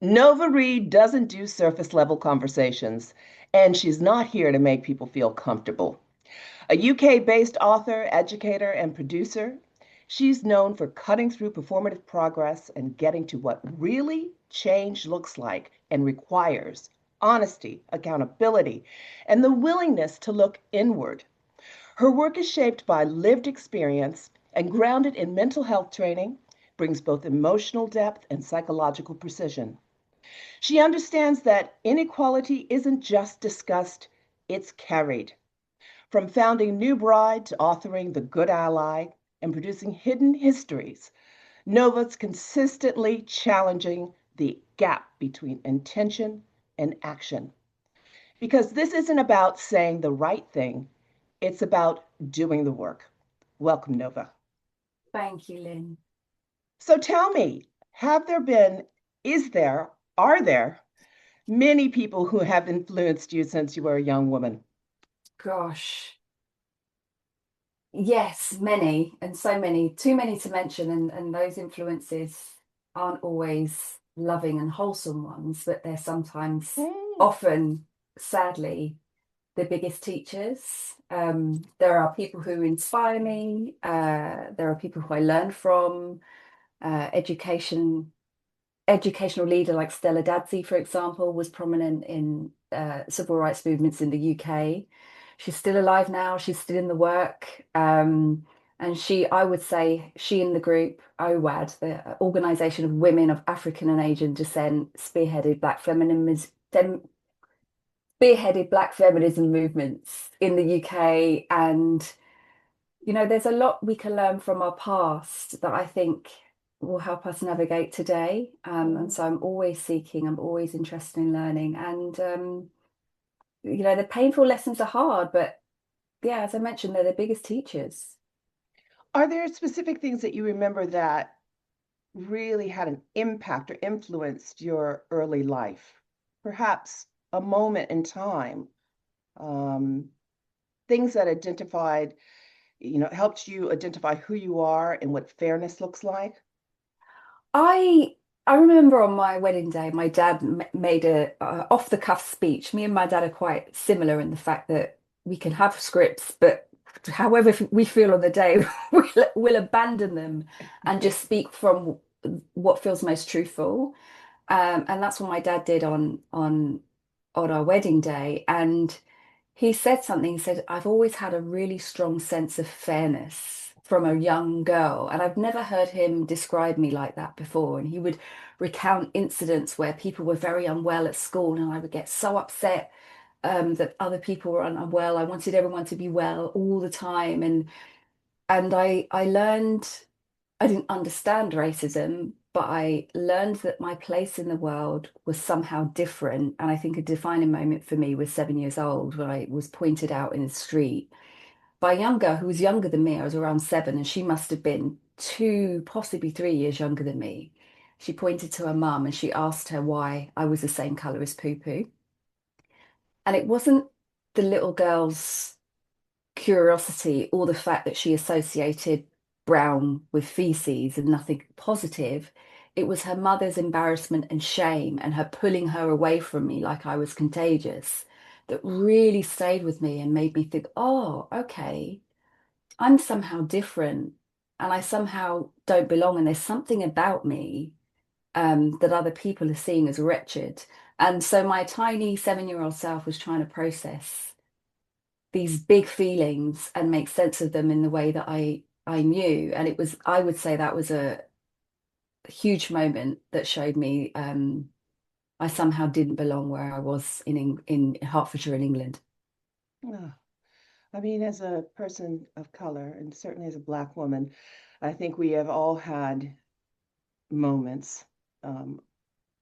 Nova Reid doesn't do surface level conversations, and she's not here to make people feel comfortable. A UK based author, educator, and producer, she's known for cutting through performative progress and getting to what really change looks like and requires honesty, accountability, and the willingness to look inward. Her work is shaped by lived experience and grounded in mental health training, brings both emotional depth and psychological precision. She understands that inequality isn't just discussed, it's carried. From founding New Bride to authoring The Good Ally and producing Hidden Histories, Nova's consistently challenging the gap between intention and action. Because this isn't about saying the right thing, it's about doing the work. Welcome, Nova. Thank you, Lynn. So tell me, have there been, is there, are there many people who have influenced you since you were a young woman? Gosh, yes, many, and so many, too many to mention, and those influences aren't always loving and wholesome ones, but they're sometimes, Mm. often, sadly, the biggest teachers. There are people who inspire me. There are people who I learn from. Educational leader like Stella Dadsey, for example, was prominent in civil rights movements in the UK. She's still alive now. She's still in the work. And I would say, she and the group, OWAD, the Organisation of Women of African and Asian Descent, spearheaded Black feminism movements in the UK. And there's a lot we can learn from our past that I think will help us navigate today. And Mm. so I'm always interested in learning. And, the painful lessons are hard, but yeah, as I mentioned, they're the biggest teachers. Are there specific things that you remember that really had an impact or influenced your early life? Perhaps a moment in time, um, things that identified, helped you identify who you are and what fairness looks like? I I remember on my wedding day, my dad made a off the cuff speech. Me and my dad are quite similar in the fact that we can have scripts, but however we feel on the day, we'll abandon them and just speak from what feels most truthful. And that's what my dad did on our wedding day. And he said something. He said, "I've always had a really strong sense of fairness from a young girl." And I've never heard him describe me like that before. And he would recount incidents where people were very unwell at school, and I would get so upset that other people were unwell. I wanted everyone to be well all the time. And I learned, I didn't understand racism, but I learned that my place in the world was somehow different. And I think a defining moment for me was 7 years old when I was pointed out in the street by a young girl who was younger than me. I was around 7, and she must have been 2, possibly 3 years younger than me. She pointed to her mum and she asked her why I was the same colour as Poo Poo. And it wasn't the little girl's curiosity or the fact that she associated brown with feces and nothing positive. It was her mother's embarrassment and shame and her pulling her away from me like I was contagious that really stayed with me and made me think, oh, okay, I'm somehow different and I somehow don't belong. And there's something about me that other people are seeing as wretched. And so my tiny 7-year-old self was trying to process these big feelings and make sense of them in the way that I knew. And it was, I would say that was a huge moment that showed me I somehow didn't belong where I was in Hertfordshire in England. Ah, I mean, as a person of color, and certainly as a Black woman, I think we have all had moments, um,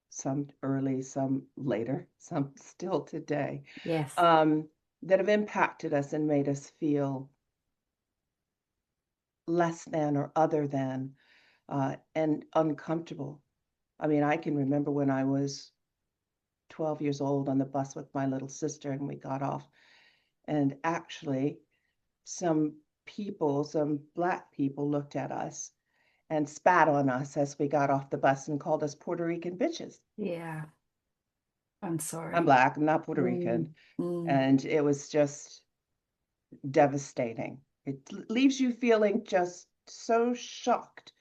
some early, some later, some still today, Yes. um, that have impacted us and made us feel less than or other than and uncomfortable. I mean, I can remember when I was 12 years old on the bus with my little sister, and we got off, and actually, some people, some Black people looked at us and spat on us as we got off the bus and called us Puerto Rican bitches. Yeah, I'm I'm sorry. Black, I'm not Puerto Mm, Rican. mm. And it was just devastating. It leaves you feeling just so shocked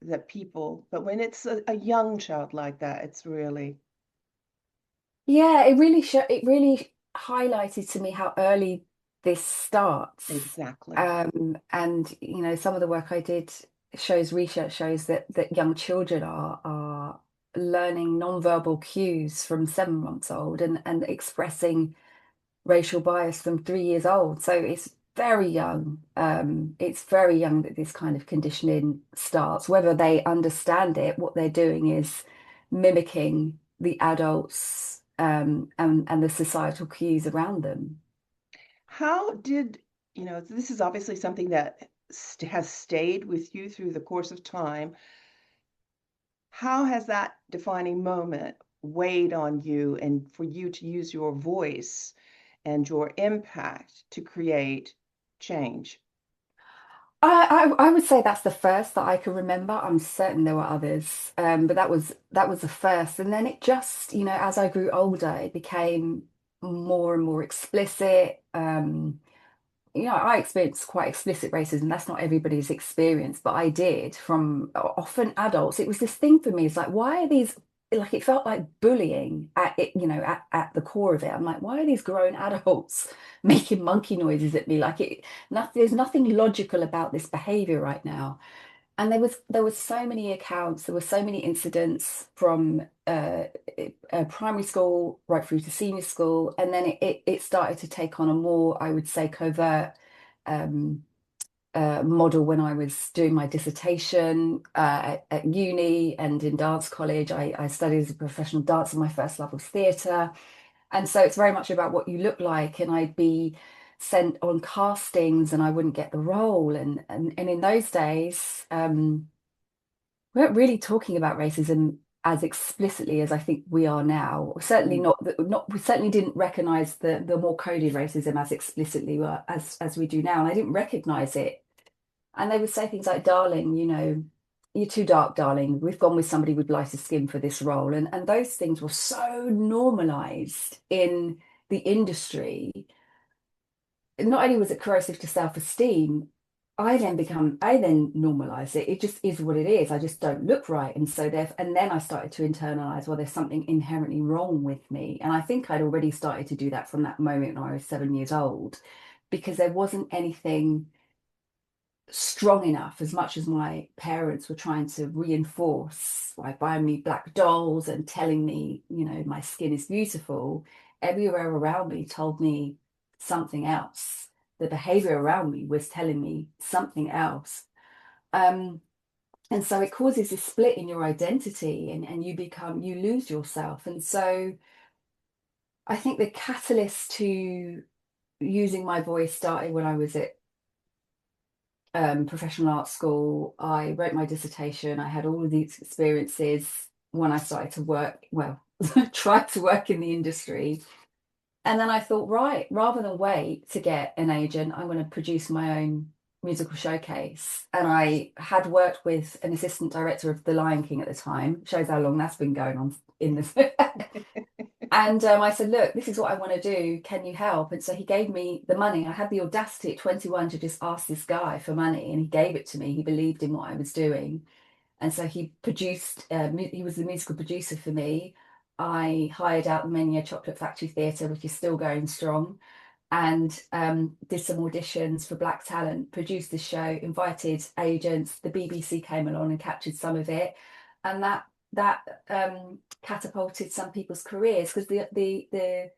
that people, but when it's a young child like that, it's really Yeah, it really highlighted to me how early this starts. exactly. And some of the work I did shows research shows that young children are learning nonverbal cues from 7 months old and expressing racial bias from 3 years old. So it's very young. It's very young that this kind of conditioning starts. Whether they understand it, what they're doing is mimicking the adults and the societal cues around them. How did, this is obviously something that has stayed with you through the course of time. How has that defining moment weighed on you and for you to use your voice and your impact to create change? I would say that's the first that I can remember. I'm certain there were others, but that was the first. And then it just, as I grew older, it became more and more explicit. I experienced quite explicit racism. That's not everybody's experience, but I did from often adults. It was this thing for me. It's like, why are these, like, it felt like bullying at it, at the core of it. I'm like, why are these grown adults making monkey noises at me? Like there's nothing logical about this behavior right now. And there was so many accounts, there were so many incidents from primary school right through to senior school, and then it started to take on a more, I would say, covert um, model when I was doing my dissertation at uni and in dance college. I studied as a professional dancer. My first love was theatre, and so it's very much about what you look like. And I'd be sent on castings, and I wouldn't get the role. And in those days. We weren't really talking about racism as explicitly as I think we are now. Certainly Mm. not we certainly didn't recognize the more coded racism as explicitly as we do now. And I didn't recognize it. And they would say things like, darling, you're too dark, darling. We've gone with somebody with lighter skin for this role. And those things were so normalized in the industry. Not only was it corrosive to self-esteem, I then normalize it. It just is what it is. I just don't look right. And then I started to internalize, well, there's something inherently wrong with me. And I think I'd already started to do that from that moment when I was 7 years old, because there wasn't anything strong enough, as much as my parents were trying to reinforce by buying me black dolls and telling me, my skin is beautiful. Everywhere around me told me something else. The behavior around me was telling me something else. Um, and so it causes this split in your identity, and you lose yourself. And so I think the catalyst to using my voice started when I was at professional art school. I wrote my dissertation. I had all of these experiences when I started to work, well, tried to work in the industry. And then I thought, right, rather than wait to get an agent, I'm going to produce my own musical showcase. And I had worked with an assistant director of The Lion King at the time. Shows how long that's been going on in this. And I said, look, this is what I want to do. Can you help? And so he gave me the money. I had the audacity at 21 to just ask this guy for money, and he gave it to me. He believed in what I was doing. And so he produced, he was the musical producer for me. I hired out the Menu Chocolate Factory Theatre, which is still going strong, and did some auditions for Black Talent, produced the show, invited agents. The BBC came along and captured some of it, and that catapulted some people's careers, because the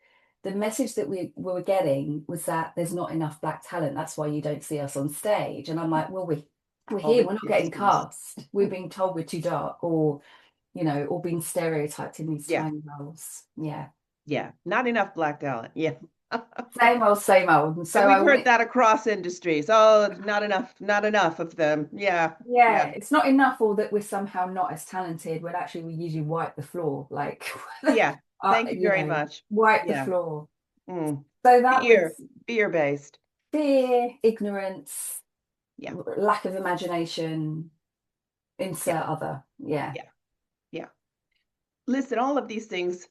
message that we were getting was that there's not enough Black talent. That's why you don't see us on stage. And I'm like, well, we're All here. the We're not getting excuses. cast. We're being told we're too dark, or being stereotyped in these Yeah, tiny roles. Yeah. yeah. Not enough Black talent. Yeah. Same old, same old. And And so I we've heard wanted, that across industries. Oh, not enough of them. Yeah, yeah, yeah, it's not enough or that we're somehow not as talented when actually we usually wipe the floor, like, yeah. Thank you very much. wipe the Yeah. floor. Mm. So that Fear, was fear-based. fear, ignorance, Yeah. lack of imagination. insert Yeah, other. Yeah. yeah, yeah. Listen, all of these things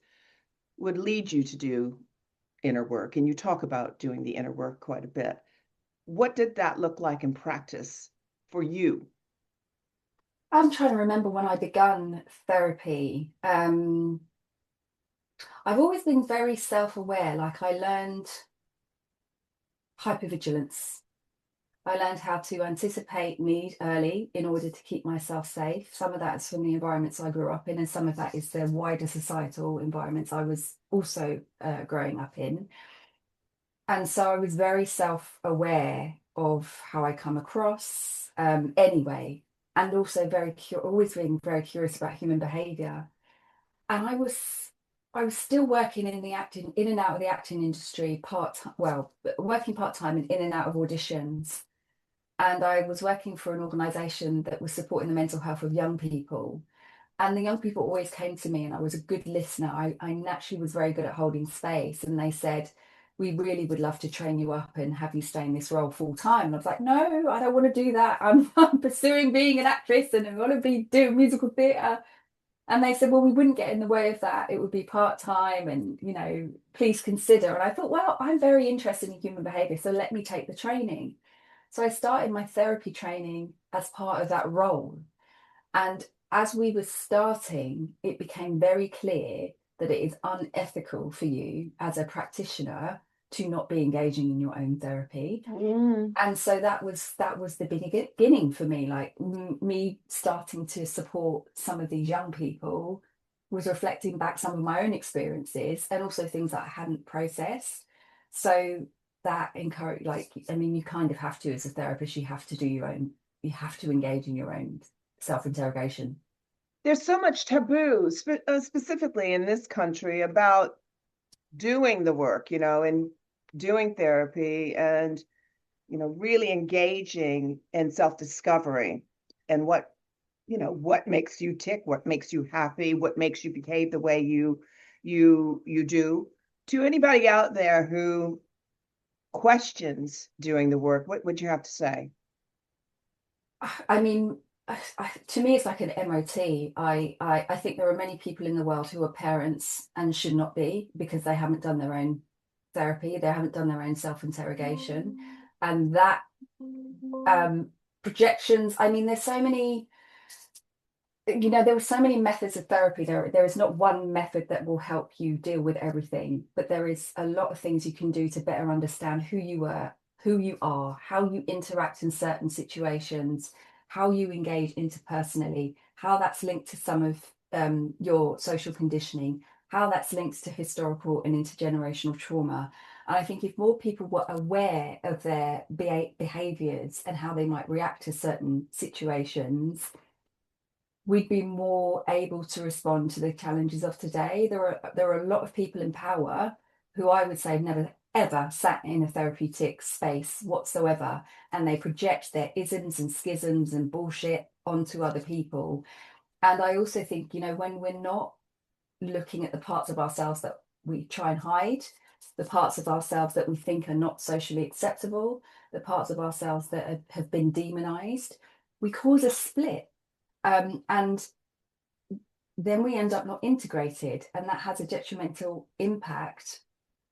would lead you to do inner work, and you talk about doing the inner work quite a bit. What did that look like in practice for you? I'm trying to remember when I began therapy. I've always been very self-aware. Like I learned hypervigilance. I learned how to anticipate need early in order to keep myself safe. Some of that is from the environments I grew up in, and some of that is the wider societal environments I was also growing up in. And so I was very self-aware of how I come across, anyway, and also always being very curious about human behavior. And I was still working in the acting, in and out of the acting industry well, working part-time and in and out of auditions. And I was working for an organization that was supporting the mental health of young people. And the young people always came to me, and I was a good listener. I naturally was very good at holding space. And they said, we really would love to train you up and have you stay in this role full time. And I was like, no, I don't want to do that. I'm pursuing being an actress and I want to be doing musical theatre. And they said, well, we wouldn't get in the way of that. It would be part time and, please consider. And I thought, well, I'm very interested in human behavior. So let me take the training. So I started my therapy training as part of that role. And as we were starting, it became very clear that it is unethical for you as a practitioner to not be engaging in your own therapy. Mm. And so that was the beginning for me, like me starting to support some of these young people was reflecting back some of my own experiences and also things that I hadn't processed. So that encourage, like, I mean, you kind of have to, as a therapist, you have to engage in your own self-interrogation. There's so much taboo, specifically in this country, about doing the work, and doing therapy and, really engaging in self-discovery and what makes you tick, what makes you happy, what makes you behave the way you do. To anybody out there who questions doing the work, what would you have to say? I mean, to me, it's like an MOT. I think there are many people in the world who are parents and should not be because they haven't done their own therapy, they haven't done their own self-interrogation. And that um, projections, I mean, there's so many, there were so many methods of therapy. There is not one method that will help you deal with everything, but there is a lot of things you can do to better understand who you are, how you interact in certain situations, how you engage interpersonally, how that's linked to some of your social conditioning, how that's linked to historical and intergenerational trauma. And I think if more people were aware of their behaviors and how they might react to certain situations, we'd be more able to respond to the challenges of today. There are a lot of people in power who I would say have never ever sat in a therapeutic space whatsoever, and they project their isms and schisms and bullshit onto other people. And I also think, when we're not looking at the parts of ourselves that we try and hide, the parts of ourselves that we think are not socially acceptable, the parts of ourselves that have been demonized, we cause a split. And then we end up not integrated, and that has a detrimental impact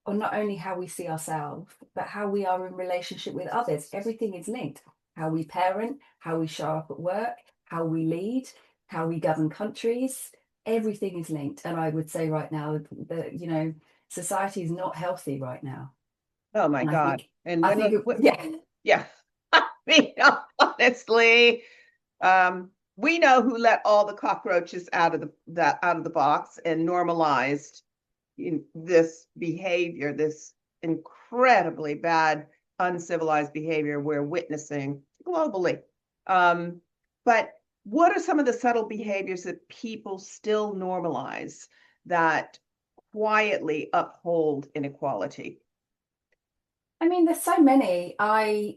on not only how we see ourselves, but how we are in relationship with others. Everything is linked. How we parent, how we show up at work, how we lead, how we govern countries, everything is linked. And I would say right now that, society is not healthy right now. Oh my And God. And I when think, the, yeah, yeah, I mean, honestly, we know who let all the cockroaches out of the box and normalized this behavior, this incredibly bad, uncivilized behavior we're witnessing globally. But what are some of the subtle behaviors that people still normalize that quietly uphold inequality? I mean, there's so many. I'm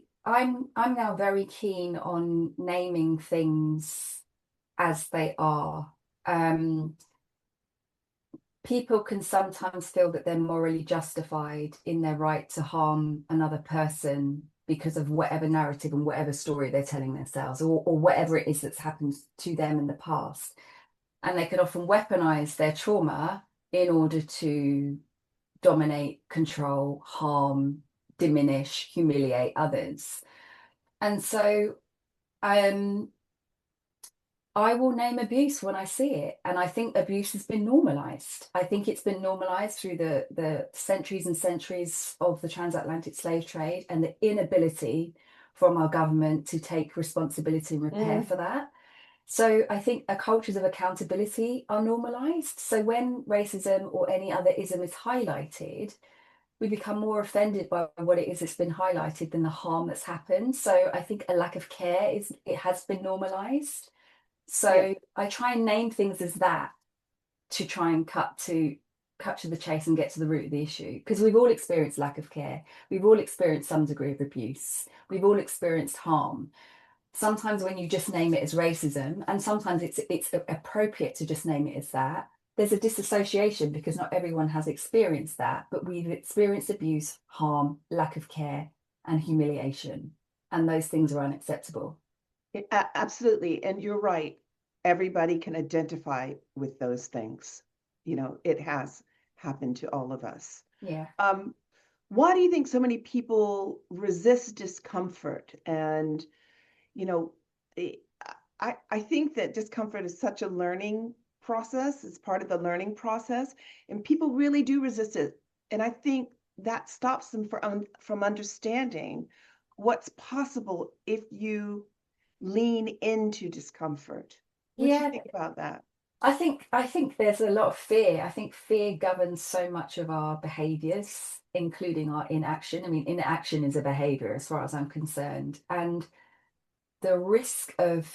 now very keen on naming things as they are. Um, People can sometimes feel that they're morally justified in their right to harm another person. because of whatever narrative and whatever story they're telling themselves, or whatever it is that's happened to them in the past. And they can often weaponize their trauma in order to dominate, control, harm, diminish, humiliate others. And so um, I will name abuse when I see it. And I think abuse has been normalized. I think it's been normalized through the centuries and centuries of the transatlantic slave trade and the inability from our government to take responsibility and repair Mm, for that. So I think cultures of accountability are normalized. So when racism or any other ism is highlighted, we become more offended by what it is that's been highlighted than the harm that's happened. So I think a lack of care is it has been normalized. yeah. So I try and name things as that to try and cut to the chase and get to the root of the issue. Because we've all experienced lack of care. We've all experienced some degree of abuse. We've all experienced harm. Sometimes when you just name it as racism, and sometimes it's appropriate to just name it as that, there's a disassociation because not everyone has experienced that, but we've experienced abuse, harm, lack of care, and humiliation. And those things are unacceptable. Absolutely. And you're right. Everybody can identify with those things. It has happened to all of us. Yeah. Um, why do you think so many people resist discomfort? And, you know, eh, I think that discomfort is such a learning process. It's part of the learning process, and people really do resist it. And I think that stops them from understanding what's possible if you lean into discomfort. What do you Yeah, think about that? I think there's a lot of fear. I think fear governs so much of our behaviors, including our inaction. I mean, inaction is a behavior as far as I'm concerned. And the risk of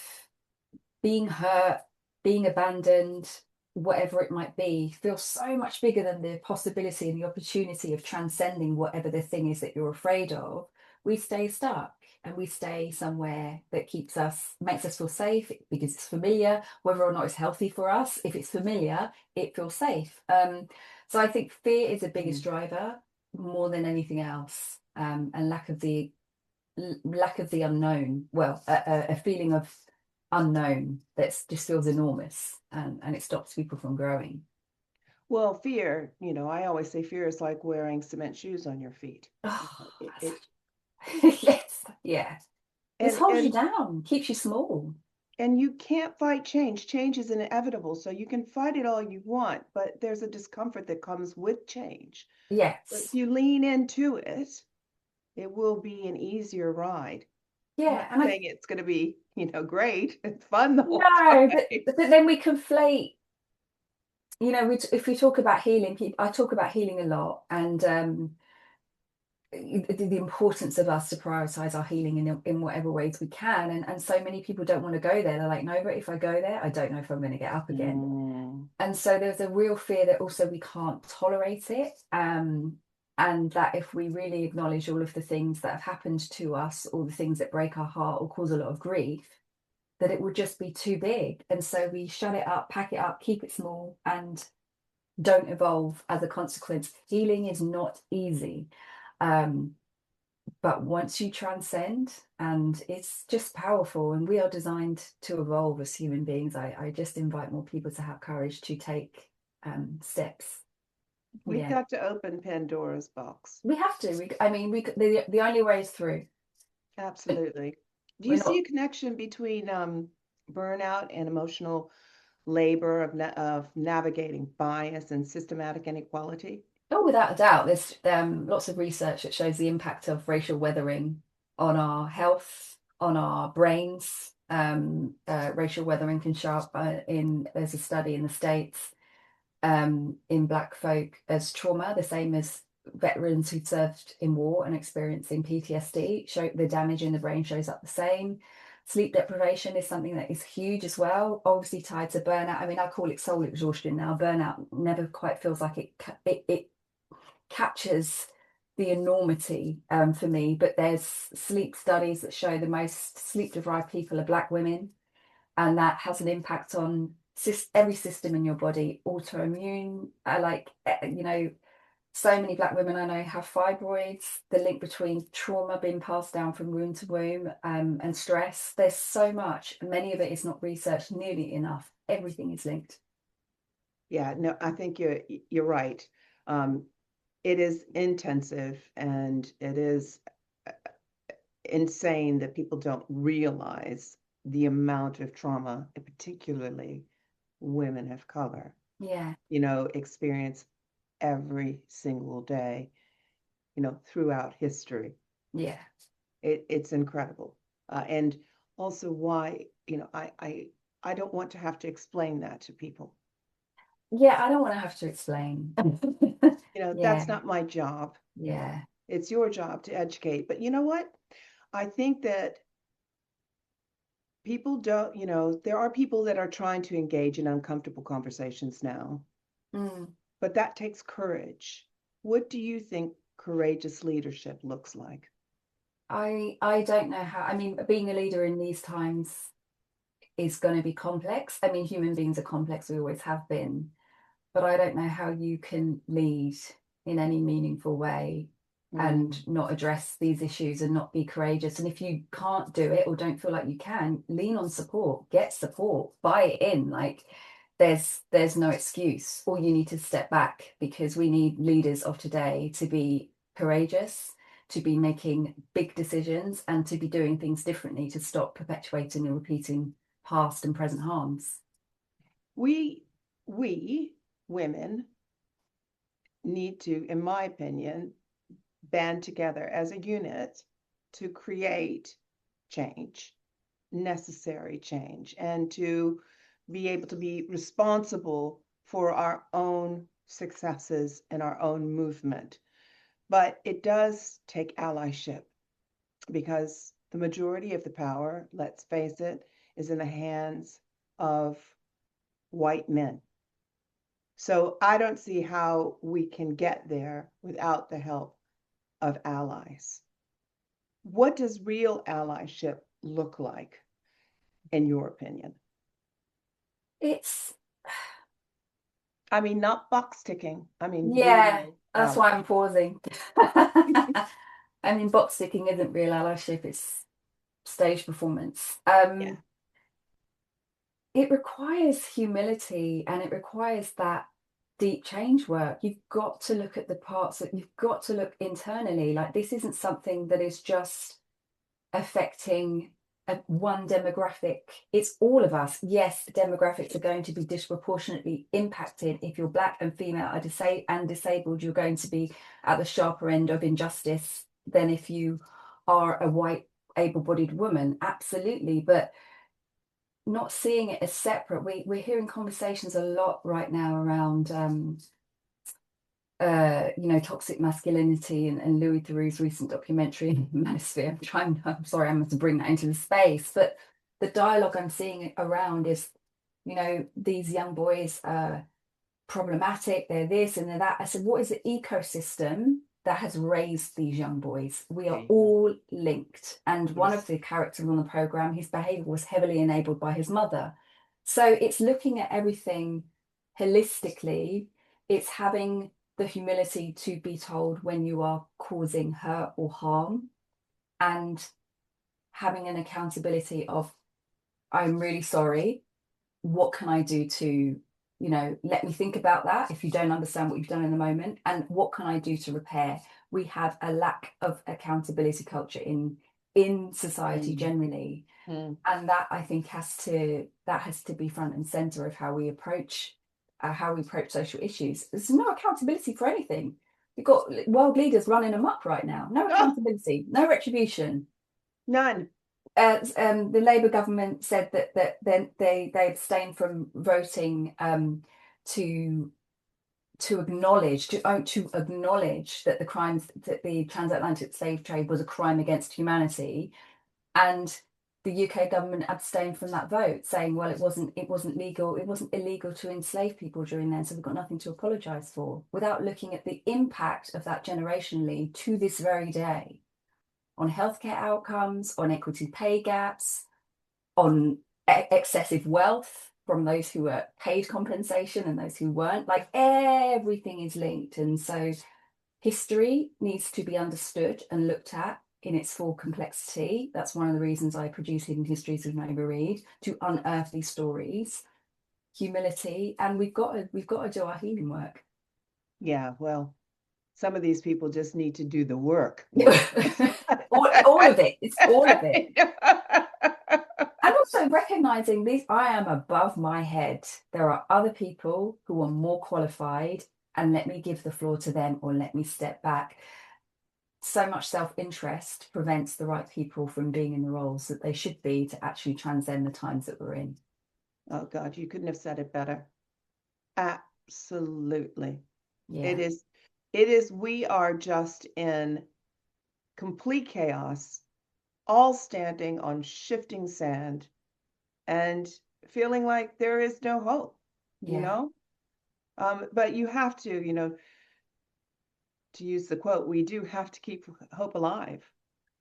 being hurt, being abandoned, whatever it might be, feels so much bigger than the possibility and the opportunity of transcending whatever the thing is that you're afraid of. We stay stuck and we stay somewhere that makes us feel safe because it's familiar, whether or not it's healthy for us. If it's familiar, it feels safe. So I think fear is the biggest Mm. driver more than anything else, and lack of the unknown. Well, a feeling of unknown that just feels enormous, and it stops people from growing. Well, fear, I always say fear is like wearing cement shoes on your feet. You Oh, know, it, that's it yes, yeah. This and holds you and down, keeps you small. and you can't fight change. Change is inevitable, so you can fight it all you want, but there's a discomfort that comes with change. But if Yes. you lean into it, it will be an easier ride. I'm Yeah, not and I saying it's going to be, great. It's fun the whole no, but time. but then we conflate. If we talk about healing, I talk about healing a lot, and the importance of us to prioritize our healing in whatever ways we can. And so many people don't want to go there. They're like, no, but if I go there, I don't know if I'm going to get up again. Mm. And so there's a real fear that also we can't tolerate it. And that if we really acknowledge all of the things that have happened to us, all the things that break our heart or cause a lot of grief, that it would just be too big. And so we shut it up, pack it up, keep it small, and don't evolve as a consequence. Healing is not easy. Um, but once you transcend, and it's just powerful, and we are designed to evolve as human beings, I just invite more people to have courage to take steps. We've Yeah, got to open Pandora's box. we have to. I mean, the only way is through. Absolutely. Do you We're see not. a connection between burnout and emotional labor of navigating bias and systematic inequality? Oh, without a doubt, there's lots of research that shows the impact of racial weathering on our health, on our brains. Racial weathering can show up there's a study in the States in Black folk as trauma, the same as veterans who served in war and experiencing PTSD. Show the damage in the brain shows up the same. Sleep deprivation is something that is huge as well, obviously tied to burnout. I mean, I call it soul exhaustion now. Burnout never quite feels like it captures the enormity for me. But there's sleep studies that show the most sleep deprived people are Black women, and that has an impact on every system in your body, autoimmune, So many Black women I know have fibroids, the link between trauma being passed down from womb to womb, and stress. There's so much. Many of it is not researched nearly enough. Everything is linked. Yeah, no, I think you're right. Um, it is intensive and it is insane that people don't realize the amount of trauma, particularly women of color, Yeah, experience every single day, throughout history. yeah. It's incredible. And also why, I don't want to have to explain that to people. Yeah, I don't want to have to explain. Yeah, That's not my job. yeah. It's your job to educate. But you know what? I think that people don't, there are people that are trying to engage in uncomfortable conversations now, Mm. but that takes courage. What do you think courageous leadership looks like? I don't know how. I mean, being a leader in these times is going to be complex. I mean, human beings are complex, we always have been, but I don't know how you can lead in any meaningful way and Mm. not address these issues and not be courageous. And if you can't do it or don't feel like you can, lean on support, get support, buy it in. Like there's no excuse. Or you need to step back because we need leaders of today to be courageous, to be making big decisions and to be doing things differently to stop perpetuating and repeating past and present harms. We, we women need to, in my opinion, band together as a unit to create change, necessary change, and to be able to be responsible for our own successes and our own movement. But it does take allyship because the majority of the power, let's face it, is in the hands of white men. So I don't see how we can get there without the help of allies. What does real allyship look like, in your opinion? It's I mean, not box ticking. I mean, Yeah, real that's why I'm allyship. pausing. I mean, box sticking isn't real allyship, it's stage performance. Yeah. It requires humility and it requires that deep change work. You've got to look at the parts that you've got to look internally. Like this isn't something that is just affecting one demographic. It's all of us. Yes, demographics are going to be disproportionately impacted. If you're Black and female and disabled, you're going to be at the sharper end of injustice than if you are a white able-bodied woman. Absolutely. But not seeing it as separate. We're hearing conversations a lot right now around toxic masculinity and Louis Theroux's recent documentary, Manosphere. I'm sorry, I'm going to bring that into the space, but the dialogue I'm seeing around is, these young boys are problematic, they're this and they're that. I said, what is the ecosystem that has raised these young boys? We are Amen. all linked. And one of Yes. the characters on the program, his behavior was heavily enabled by his mother. So it's looking at everything holistically. It's having the humility to be told when you are causing hurt or harm and having an accountability of, I'm really sorry. What can I do to, let me think about that if you don't understand what you've done in the moment? And what can I do to repair? We have a lack of accountability culture in society Mm. generally. Mm. And that I think has to be front and center of how we approach social issues. There's no accountability for anything. We've got world leaders running amok right now. No Oh, accountability, no retribution. none. The Labour government said that they abstained from voting to to acknowledge that the transatlantic slave trade was a crime against humanity, and the UK government abstained from that vote, saying, well, it wasn't legal, it wasn't illegal to enslave people during then, so we've got nothing to apologise for, without looking at the impact of that generationally to this very day on healthcare outcomes, on equity pay gaps, on excessive wealth from those who were paid compensation and those who weren't. Like everything is linked. And so History needs to be understood and looked at in its full complexity. That's one of the reasons I produce Hidden Histories with my Reid, to unearth these stories. Humility, and we've got to do our healing work. Yeah, well, some of these people just need to do the work more. All of it. It's all of it. And also recognizing these, I am above my head. There are other people who are more qualified, and let me give the floor to them or let me step back. So much self-interest prevents the right people from being in the roles that they should be to actually transcend the times that we're in. Oh God, you couldn't have said it better. Absolutely. It Yeah. is, it is, we are just in complete chaos, all standing on shifting sand and feeling like there is no hope, you Yeah. know? But you have to, to use the quote, we do have to keep hope alive.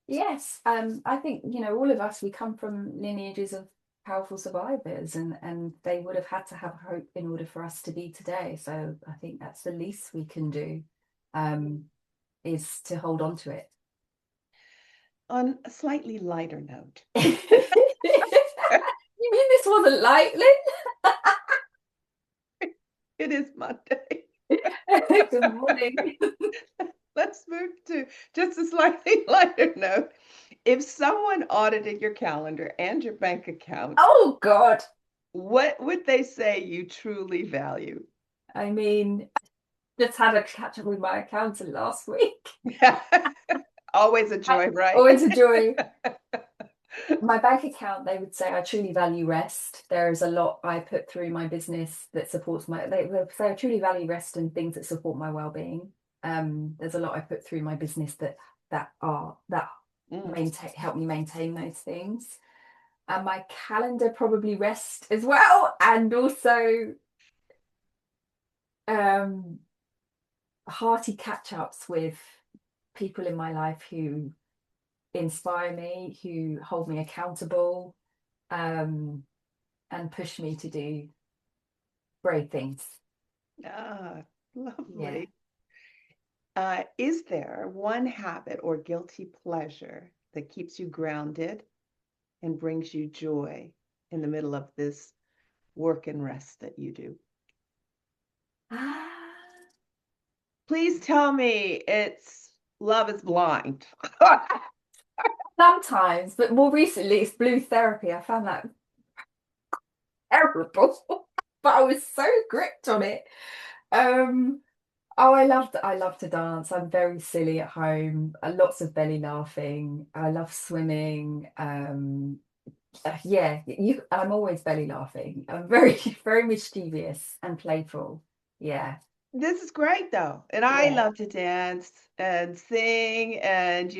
Yes. I think, all of us, we come from lineages of powerful survivors, and they would have had to have hope in order for us to be today. So I think that's the least we can do, um, is to hold on to it. On a slightly lighter note, You mean this wasn't lightly? it is Monday. Good morning. Let's move to just a slightly lighter note. If someone audited your calendar and your bank account, Oh God. what would they say you truly value? I mean, just had a catch up with my accountant last week. Always a joy, right? Always a joy. My bank account, they would say I truly value rest. There is a lot I put through my business that supports they would say I truly value rest and things that support my well-being. There's a lot I put through my business that Mm. maintain help me maintain those things. And my calendar probably rest as well. And also um hearty catch-ups with people in my life who inspire me, who hold me accountable, um, and push me to do brave things. Ah, Yeah. lovely. Is there one habit or guilty pleasure that keeps you grounded and brings you joy in the middle of this work and rest that you do? Ah, Please tell me it's Love is Blind. sometimes, but more recently it's blue therapy. I found that terrible, but I was so gripped on it. Um, oh, I love to dance. I'm very silly at home. Lots of belly laughing. I love swimming. Yeah, I'm always belly laughing. I'm very, very mischievous and playful. Yeah, This is great though. And I yeah. love to dance and sing and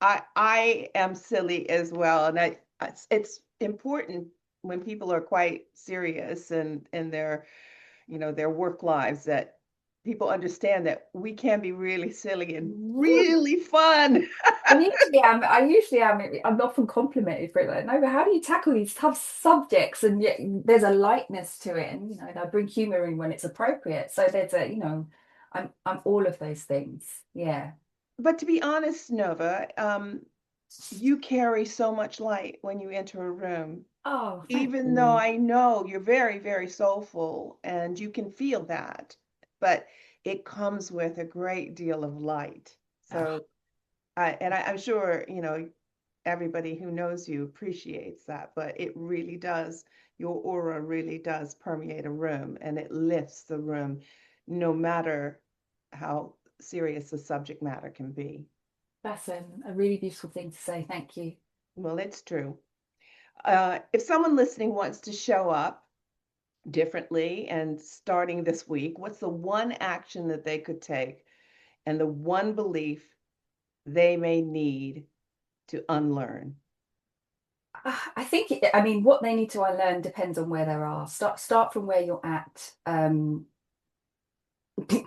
I am silly as well. And it's important when people are quite serious and in their their work lives that people understand that we can be really silly and really fun. I'm often complimented for it. Like, no, but how do you tackle these tough subjects? And yet there's a lightness to it, and I bring humor in when it's appropriate. So I'm all of those things. Yeah. But to be honest, Nova, you carry so much light when you enter a room. Oh, thank Even though you. I know you're very, very soulful and you can feel that, but it comes with a great deal of light. Oh, So I'm sure, everybody who knows you appreciates that, but it really does, your aura really does permeate a room and it lifts the room no matter how serious the subject matter can be. that's a really beautiful thing to say. Thank you. Well, it's true. If someone listening wants to show up differently and starting this week, what's the one action that they could take and the one belief they may need to unlearn? I think I mean what they need to unlearn depends on where they are. Start from where you're at.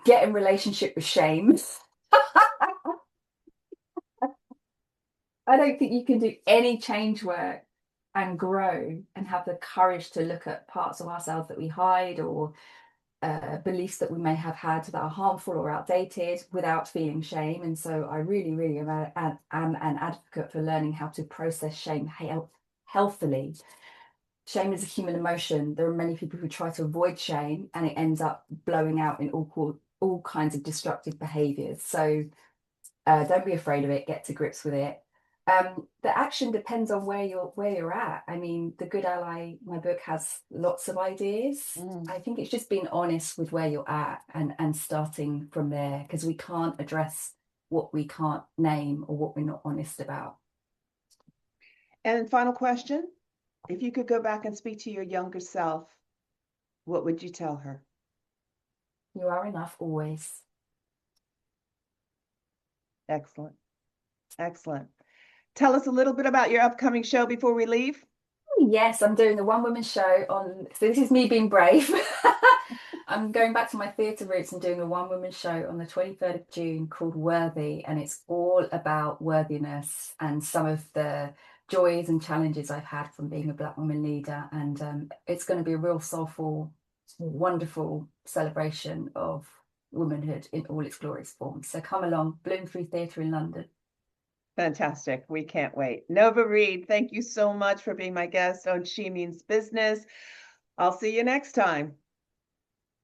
Get in relationship with shame. I don't think you can do any change work and grow and have the courage to look at parts of ourselves that we hide or beliefs that we may have had that are harmful or outdated without feeling shame. And so I really, really am an advocate for learning how to process shame healthily. Shame is a human emotion. There are many people who try to avoid shame and it ends up blowing out in all kinds of destructive behaviors. So don't be afraid of it, get to grips with it. The action depends on where you're at. I mean, The Good Ally, my book has lots of ideas. Mm. I think it's just being honest with where you're at and starting from there because we can't address what we can't name or what we're not honest about. And final question, if you could go back and speak to your younger self, what would you tell her? You are enough always. Excellent. Excellent. Tell us a little bit about your upcoming show before we leave. Yes, I'm doing the one woman show on. So this is me being brave. I'm going back to my theatre roots and doing a one woman show on the 23rd of June called Worthy, and it's all about worthiness and some of the joys and challenges I've had from being a Black woman leader. And it's going to be a real soulful, wonderful celebration of womanhood in all its glorious forms. So come along, Bloomsbury Theatre in London. Fantastic. We can't wait. Nova Reid, thank you so much for being my guest on She Means Business. I'll see you next time.